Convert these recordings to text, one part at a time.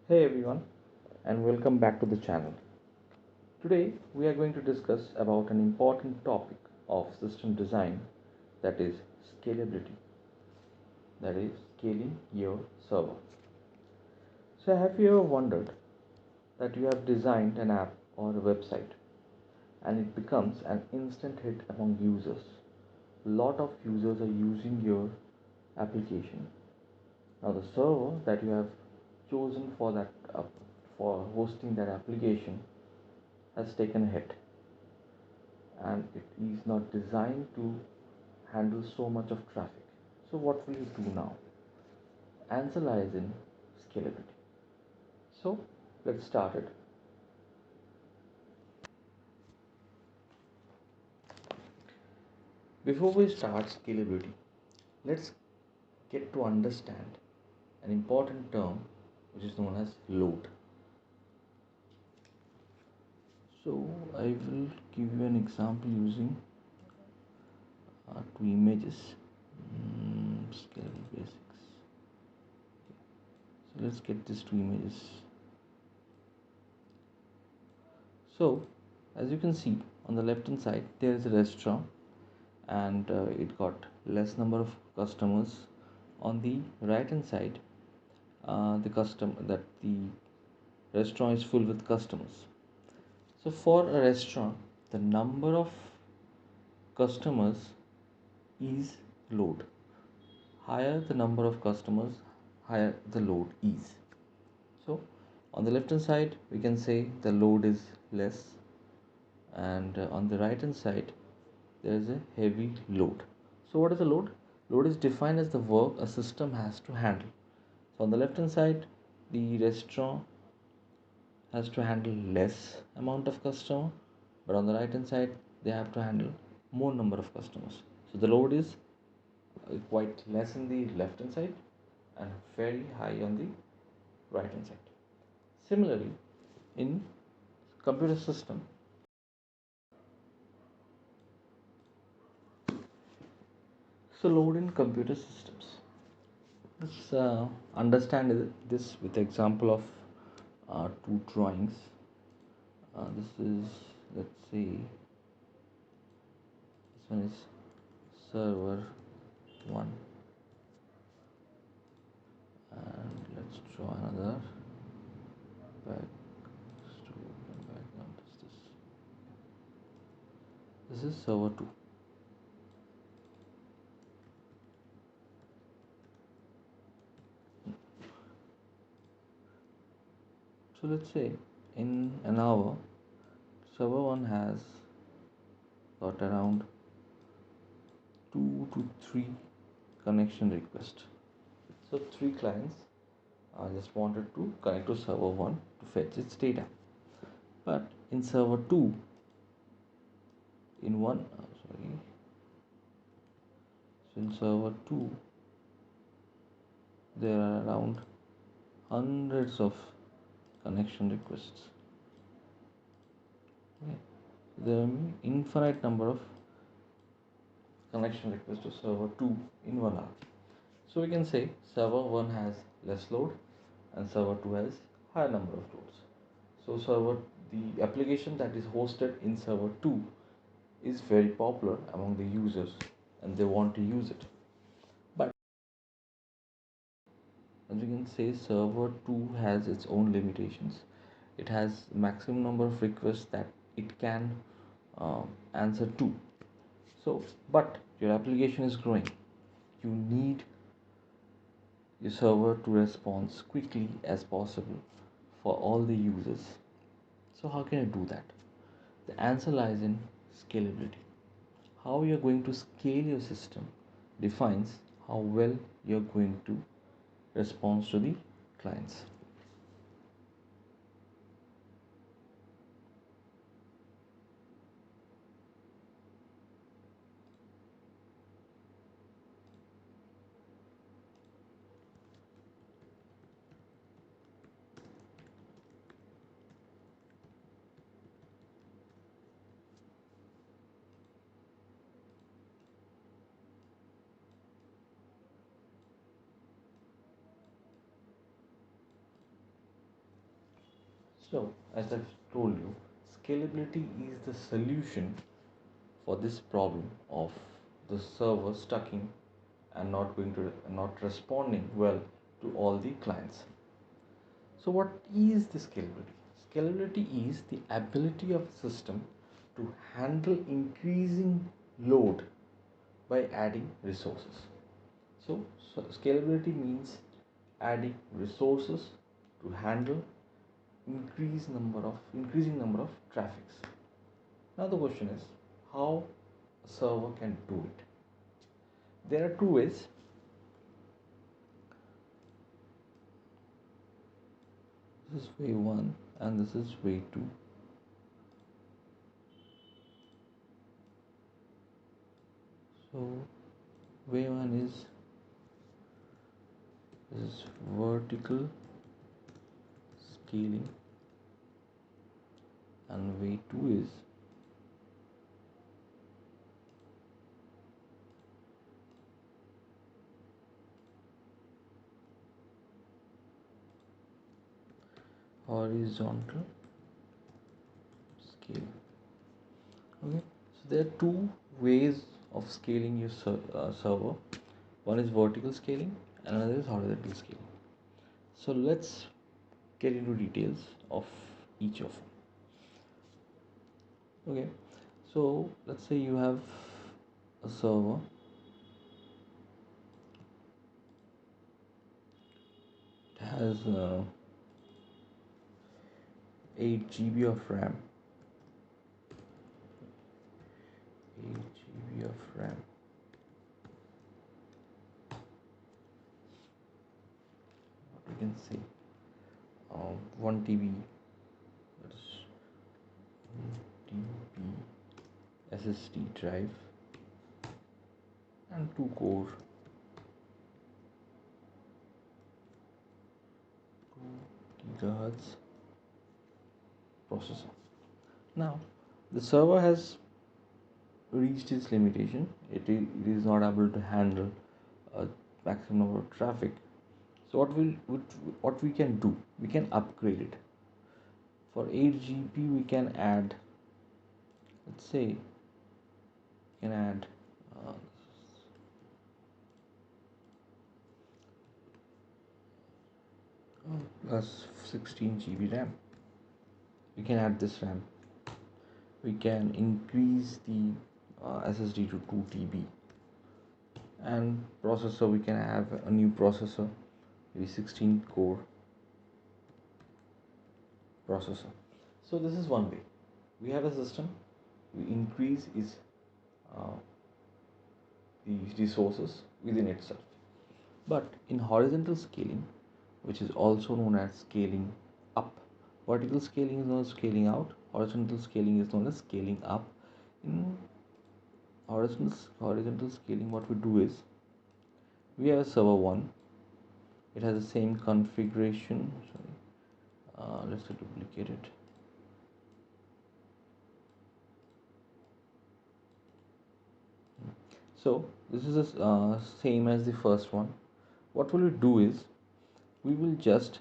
Hey everyone, and welcome back to the channel. Today we are going to discuss about an important topic of system design, that is scalability, that is scaling your server. So have you ever wondered that you have designed an app or a website and it becomes an instant hit among users? A lot of users are using your application. Now the server that you have chosen for for hosting that application has taken a hit, and it is not designed to handle so much of traffic. So what will you do now? Answer lies in scalability. So let's start it. Before we start scalability, let's get to understand an important term which is known as load. So I will give you an example using two images. Scalable basics. So let's get these two images. So as you can see on the left hand side there is a restaurant, and it got less number of customers. On the right hand side, the restaurant is full with customers. So for a restaurant, the number of customers is load. Higher the number of customers, higher the load is. So on the left hand side we can say the load is less, and on the right hand side there is a heavy load. So what is the load? Load is defined as the work a system has to handle. So on the left hand side, the restaurant has to handle less amount of customer, but on the right hand side they have to handle more number of customers. So the load is quite less in the left hand side and very high on the right hand side. Similarly, in computer system, so load in computer systems. Let's understand this with example of two drawings. This is, let's see, this one is server 1, and let's draw another back background. This is server 2. So let's say in an hour server 1 has got around 2 to 3 connection requests. So 3 clients just wanted to connect to server 1 to fetch its data, but in server 2, in one sorry so in server 2 there are around hundreds of connection requests. Okay. There are infinite number of connection requests to server 2 in 1 hour. So we can say server 1 has less load and server 2 has higher number of loads. So the application that is hosted in server 2 is very popular among the users and they want to use it. But as you can say, server 2 has its own limitations. It has maximum number of requests that it can answer to. So but your application is growing, you need your server to respond quickly as possible for all the users. So how can you do that? The answer lies in scalability. How you're going to scale your system defines how well you're going to respond to the clients. So, as I've told you, scalability is the solution for this problem of the server stucking and not responding well to all the clients. So, what is the scalability? Scalability is the ability of the system to handle increasing load by adding resources. So scalability means adding resources to handle increasing number of traffics. Now the question is how a server can do it. There are two ways. This is way one and this is way two. So way one is this is vertical scaling and way two is horizontal scale. Okay, so there are two ways of scaling your server. One is vertical scaling and another is horizontal scaling. So let's get into details of each of them. Okay, so let's say you have a server. It has 8 GB of RAM. 8 GB of RAM. What we can say, 1 TB, that is 1 TB SSD drive, and 2 core, 2 gigahertz processor. Now the server has reached its limitation. It is not able to handle a maximum number of traffic. So what we can do, we can upgrade it. For 8 GB we can add, let's say we can add plus 16 GB RAM. We can add this RAM. We can increase the SSD to 2 TB, and processor we can have a new processor, maybe 16 core processor. So this is one way. We have a system, we increase uh, the resources within itself. But in horizontal scaling, which is also known as scaling up, vertical scaling is known as scaling out, horizontal scaling is known as scaling up. In horizontal scaling, what we do is we have a server 1. It has the same configuration. Sorry, let's duplicate it. So this is the same as the first one. What will we do is we will just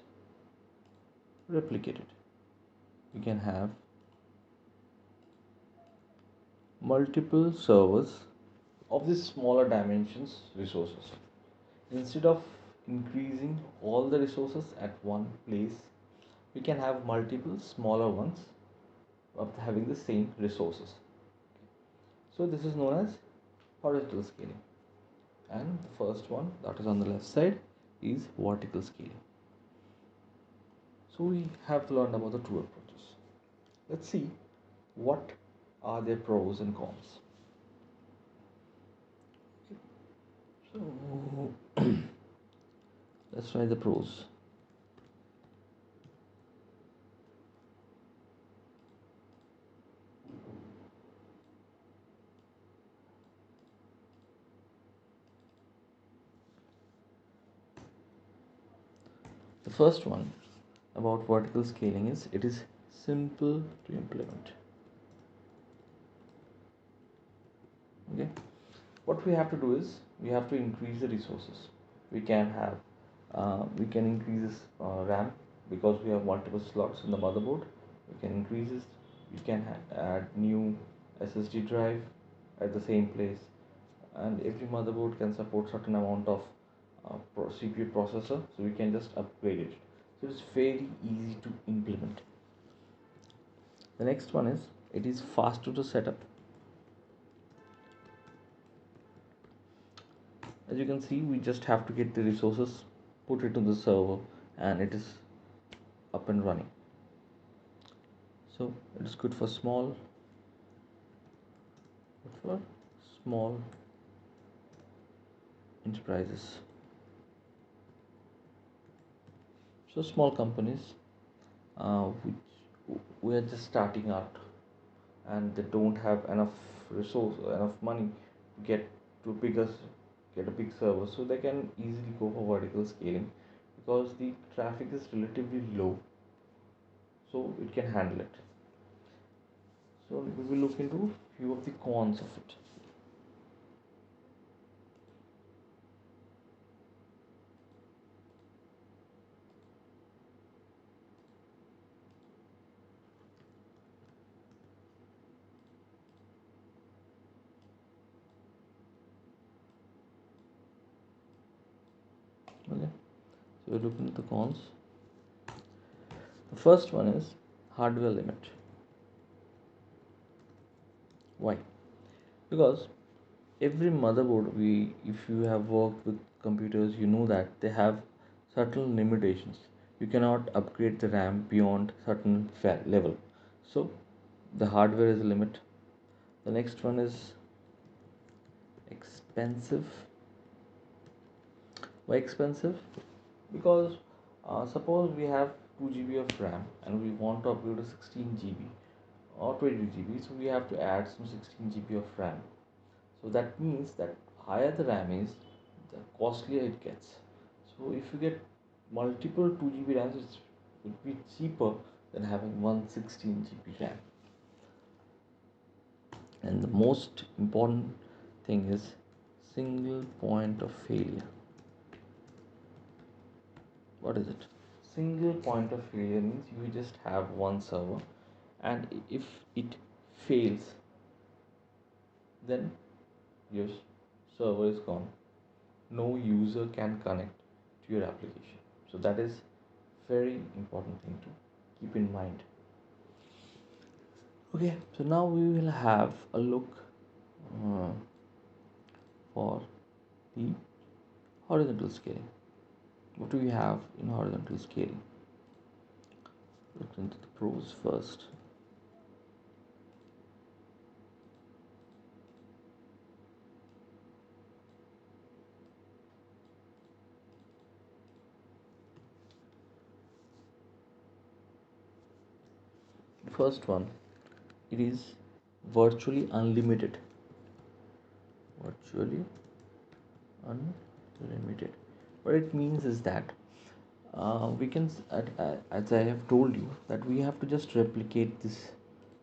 replicate it. We can have multiple servers of this smaller dimensions resources. Instead of increasing all the resources at one place, we can have multiple smaller ones of having the same resources. So this is known as horizontal scaling, and the first one that is on the left side is vertical scaling. So we have learned about the two approaches. Let's see what are their pros and cons. So let's try the pros. The first one about vertical scaling is it is simple to implement. Okay, what we have to do is we have to increase the resources. We can increase RAM, because we have multiple slots in the motherboard, we can increase this. We can add new SSD drive at the same place, and every motherboard can support certain amount of CPU processor, so we can just upgrade it. So it's very easy to implement. The next one is, it is faster to set up. As you can see, we just have to get the resources, put it on the server, and it is up and running. So it is good for small enterprises. So small companies, which we are just starting out, and they don't have enough resource, enough money to get a big server, so they can easily go for vertical scaling because the traffic is relatively low, so it can handle it. So we will look into few of the cons of it. Okay, so we're looking at the cons. The first one is hardware limit. Why? Because every motherboard, if you have worked with computers, you know that they have certain limitations. You cannot upgrade the RAM beyond certain level, so the hardware is a limit. The next one is expensive. Why expensive? Because suppose we have 2 GB of RAM and we want to upgrade to 16 GB or 20 GB, so we have to add some 16 GB of RAM. So that means that higher the RAM is, the costlier it gets. So if you get multiple 2 GB RAMs, it would be cheaper than having one 16 GB RAM. And the most important thing is single point of failure. What is it? Single point of failure means you just have one server, and if it fails, then your server is gone. No user can connect to your application. So that is very important thing to keep in mind. Okay, so now we will have a look uh, for the horizontal scaling. What do we have in horizontal scaling? Look into the pros first. First one, it is virtually unlimited. Virtually unlimited. What it means is that we can, as I have told you, that we have to just replicate this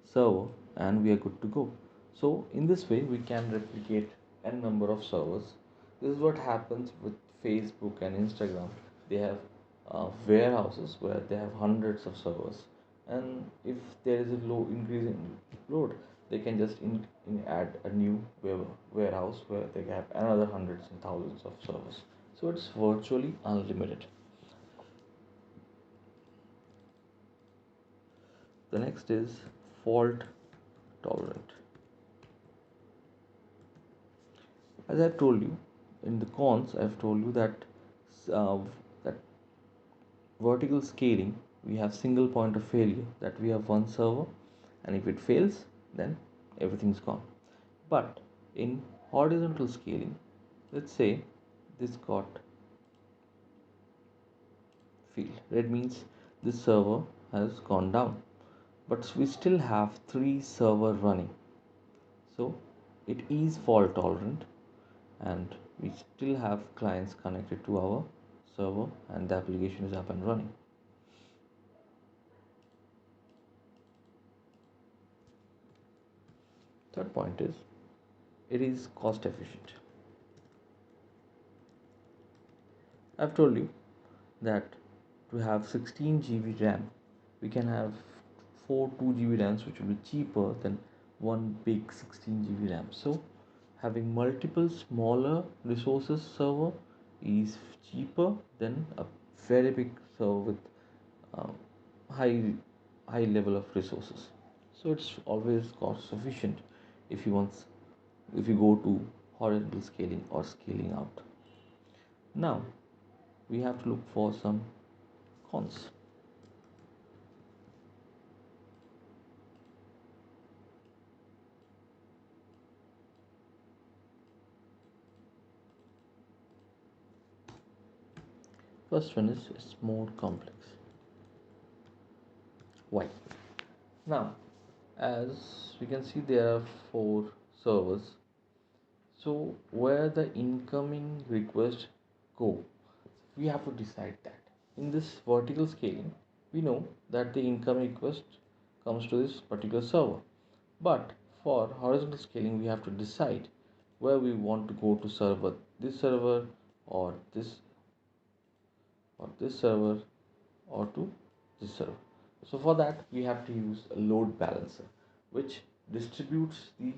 server and we are good to go. So in this way we can replicate n number of servers. This is what happens with Facebook and Instagram. They have warehouses where they have hundreds of servers, and if there is a low increase in load, they can just add a new warehouse where they have another hundreds and thousands of servers. So it's virtually unlimited. The next is fault tolerant. As I've told you in the cons, I've told you that uh, that vertical scaling, we have single point of failure, that we have one server, and if it fails, then everything's gone. But in horizontal scaling, let's say this got failed. That means this server has gone down, but we still have three server running, so it is fault tolerant, and we still have clients connected to our server and the application is up and running. Third point is, it is cost efficient. I've told you that to have 16 GB RAM, we can have four 2 GB RAMs, which will be cheaper than one big 16 GB RAM. So having multiple smaller resources server is cheaper than a very big server with um, high high level of resources. So it's always cost sufficient if you want, if you go to horizontal scaling or scaling out. Now we have to look for some cons. First one is it's more complex. Why? Now, as we can see, there are four servers. So where the incoming request go, we have to decide that. In this vertical scaling, we know that the incoming request comes to this particular server. But for horizontal scaling, we have to decide where we want to go to server or this server or to this server. So for that we have to use a load balancer, which distributes the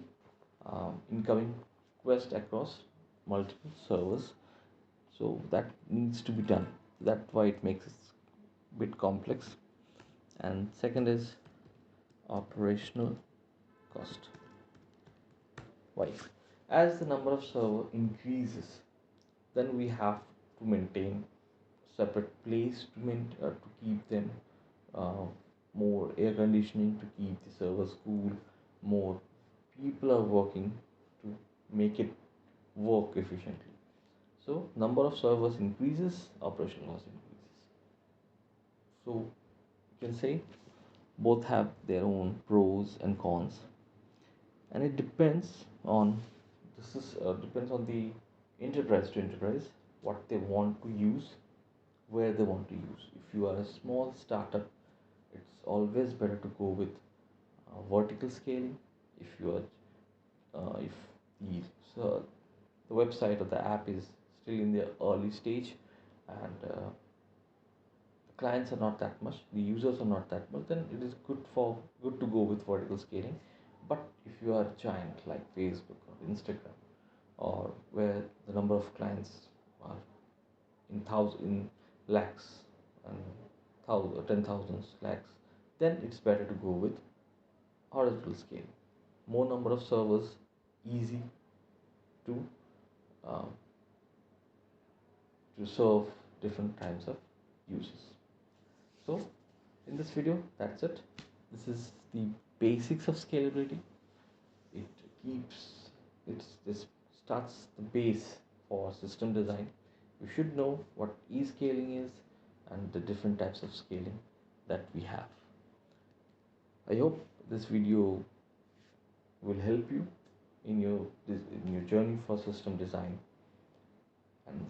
incoming request across multiple servers. So that needs to be done. That's why it makes it a bit complex. And second is operational cost. Why? As the number of server increases, then we have to maintain separate place to keep them, uh, more air conditioning to keep the servers cool, more people are working to make it work efficiently. So number of servers increases, operational cost increases. So you can say both have their own pros and cons, and it depends on, depends on the enterprise to enterprise, what they want to use, where they want to use. If you are a small startup, it's always better to go with vertical scaling. If you are if the so the website or the app is still in the early stage, and the clients are not that much, the users are not that much, then it is good to go with vertical scaling. But if you are a giant like Facebook or Instagram, or where the number of clients are in lakhs and thousand or 10,000 lakhs, then it's better to go with horizontal scale. More number of servers, easy to uh, serve different types of users. So in this video, that's it. This is the basics of scalability. It keeps this starts the base for system design. You should know what e-scaling is and the different types of scaling that we have. I hope this video will help you in your journey for system design, and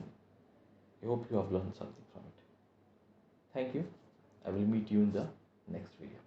I hope you have learned something from it. Thank you. I will meet you in the next video.